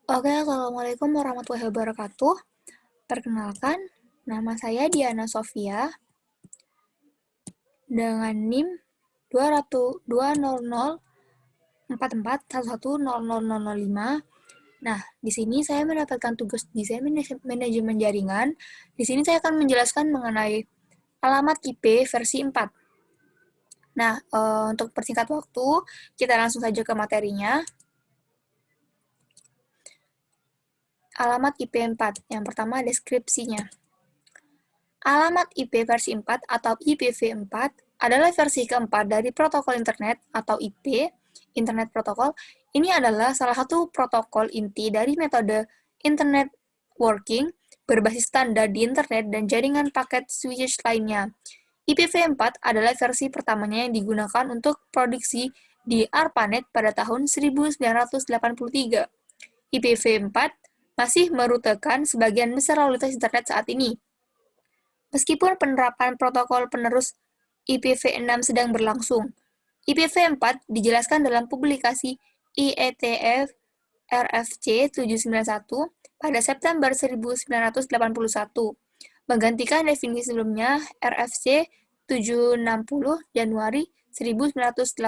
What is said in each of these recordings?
Oke, Assalamualaikum warahmatullahi wabarakatuh. Perkenalkan, nama saya Diana Sofia dengan NIM 2004411110005. Nah, di sini saya mendapatkan tugas desain manajemen jaringan. Di sini saya akan menjelaskan mengenai alamat IP versi 4. Nah, untuk persingkat waktu, kita langsung saja ke materinya. Alamat IP 4. Yang pertama, deskripsinya. Alamat IP versi 4 atau IPv4 adalah versi keempat dari protokol internet atau IP, Internet Protocol. Ini adalah salah satu protokol inti dari metode Internet Working berbasis standar di internet dan jaringan paket switches lainnya. IPv4 adalah versi pertamanya yang digunakan untuk produksi di ARPANET pada tahun 1983. IPv4 masih merutekan sebagian besar lalu lintas internet saat ini. Meskipun penerapan protokol penerus IPv6 sedang berlangsung, IPv4 dijelaskan dalam publikasi IETF RFC 791 pada September 1981, menggantikan definisi sebelumnya RFC 760 Januari 1980.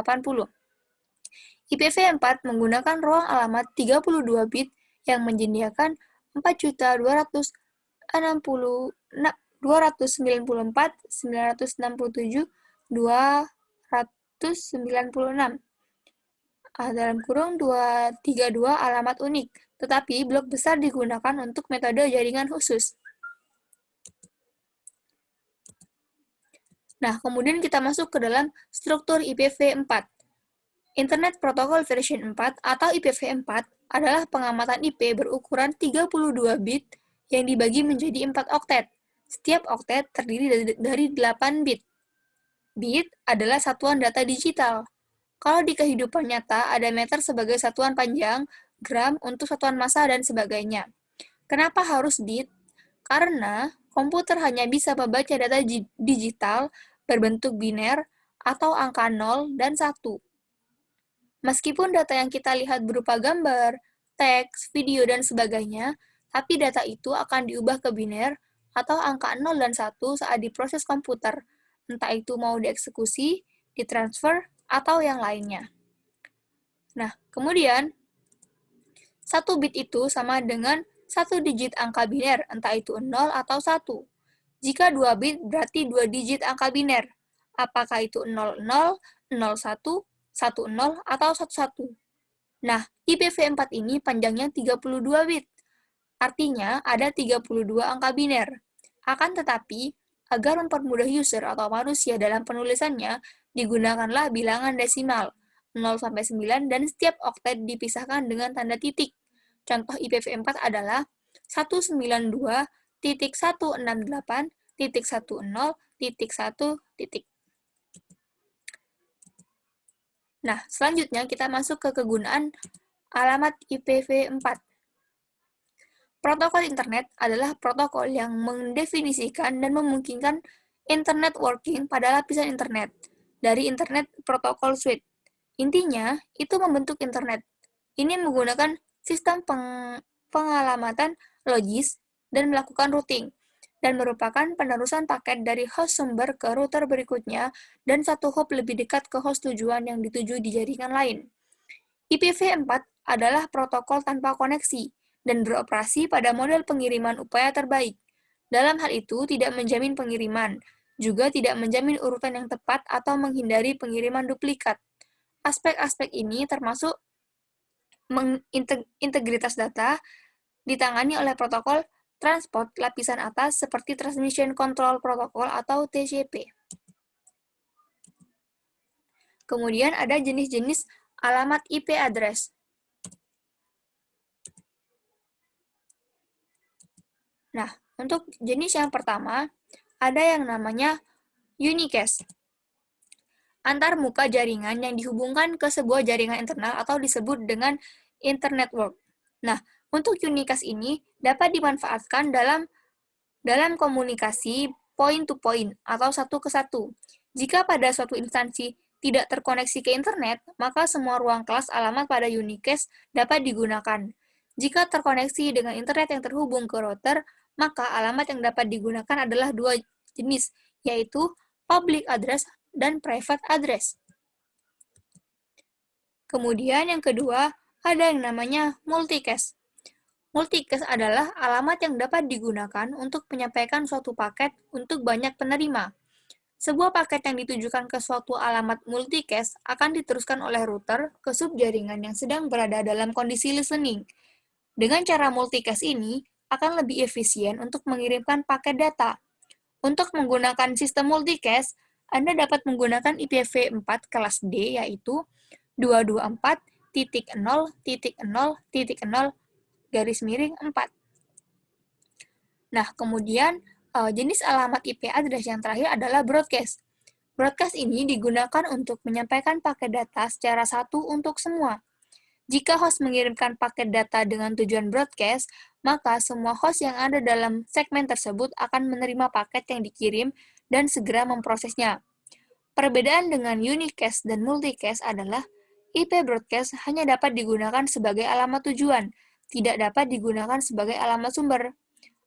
IPv4 menggunakan ruang alamat 32 bit yang menyediakan 4.294.967.296 dalam kurung 232 alamat unik, tetapi blok besar digunakan untuk metode jaringan khusus. Nah, kemudian kita masuk ke dalam struktur IPv4. Internet Protocol version 4 atau IPv4 adalah pengamatan IP berukuran 32 bit yang dibagi menjadi 4 oktet. Setiap oktet terdiri dari 8 bit. Bit adalah satuan data digital. Kalau di kehidupan nyata ada meter sebagai satuan panjang, gram untuk satuan massa, dan sebagainya. Kenapa harus bit? Karena komputer hanya bisa membaca data digital berbentuk biner atau angka 0 dan 1. Meskipun data yang kita lihat berupa gambar, teks, video, dan sebagainya, tapi data itu akan diubah ke biner atau angka 0 dan 1 saat diproses komputer, entah itu mau dieksekusi, ditransfer, atau yang lainnya. Nah, kemudian, 1 bit itu sama dengan 1 digit angka biner, entah itu 0 atau 1. Jika 2 bit berarti 2 digit angka biner. Apakah itu 00, 01, 10, atau 11? Nah, IPv4 ini panjangnya 32 bit. Artinya, ada 32 angka biner. Akan tetapi, agar mempermudah user atau manusia dalam penulisannya, digunakanlah bilangan desimal 0-9 dan setiap oktet dipisahkan dengan tanda titik. Contoh IPv4 adalah 192.168.10.1. Nah, selanjutnya kita masuk ke kegunaan alamat IPv4. Protokol internet adalah protokol yang mendefinisikan dan memungkinkan internet working pada lapisan internet dari Internet Protocol Suite. Intinya, itu membentuk internet. Ini menggunakan sistem pengalamatan logis dan melakukan routing, dan merupakan penerusan paket dari host sumber ke router berikutnya dan satu hop lebih dekat ke host tujuan yang dituju di jaringan lain. IPv4 adalah protokol tanpa koneksi dan beroperasi pada model pengiriman upaya terbaik. Dalam hal itu, tidak menjamin pengiriman, juga tidak menjamin urutan yang tepat atau menghindari pengiriman duplikat. Aspek-aspek ini termasuk integritas data ditangani oleh protokol transport lapisan atas seperti Transmission Control Protocol atau TCP. Kemudian ada jenis-jenis alamat IP address. Nah, untuk jenis yang pertama, ada yang namanya unicast. Antar muka jaringan yang dihubungkan ke sebuah jaringan internal atau disebut dengan internetwork. Nah, untuk unicast ini dapat dimanfaatkan dalam komunikasi point to point atau satu ke satu. Jika pada suatu instansi tidak terkoneksi ke internet, maka semua ruang kelas alamat pada unicast dapat digunakan. Jika terkoneksi dengan internet yang terhubung ke router, maka alamat yang dapat digunakan adalah dua jenis, yaitu public address dan private address. Kemudian yang kedua, ada yang namanya multicast. Multicast adalah alamat yang dapat digunakan untuk menyampaikan suatu paket untuk banyak penerima. Sebuah paket yang ditujukan ke suatu alamat multicast akan diteruskan oleh router ke subjaringan yang sedang berada dalam kondisi listening. Dengan cara multicast ini, akan lebih efisien untuk mengirimkan paket data. Untuk menggunakan sistem multicast, Anda dapat menggunakan IPv4 kelas D, yaitu 224.0.0.0/4. Nah, kemudian jenis alamat IP address yang terakhir adalah broadcast. Broadcast ini digunakan untuk menyampaikan paket data secara satu untuk semua. Jika host mengirimkan paket data dengan tujuan broadcast, maka semua host yang ada dalam segmen tersebut akan menerima paket yang dikirim dan segera memprosesnya. Perbedaan dengan unicast dan multicast adalah IP broadcast hanya dapat digunakan sebagai alamat tujuan, tidak dapat digunakan sebagai alamat sumber.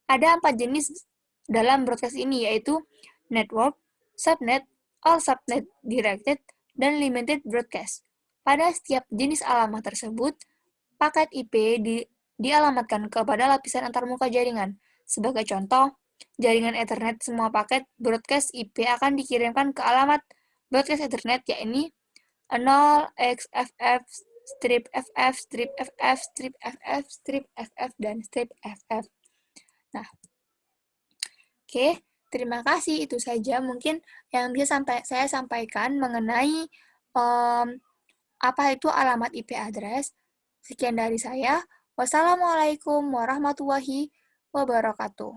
Ada 4 jenis dalam broadcast ini, yaitu network, subnet, all subnet directed, dan limited broadcast. Pada setiap jenis alamat tersebut, paket IP dialamatkan kepada lapisan antarmuka jaringan. Sebagai contoh, jaringan Ethernet semua paket broadcast IP akan dikirimkan ke alamat broadcast Ethernet, yakni 0xFF, strip FF, strip FF, strip FF, strip FF, dan strip FF. Nah, oke, terima kasih. Itu saja mungkin yang bisa saya sampaikan mengenai apa itu alamat IP address. Sekian dari saya. Wassalamualaikum warahmatullahi wabarakatuh.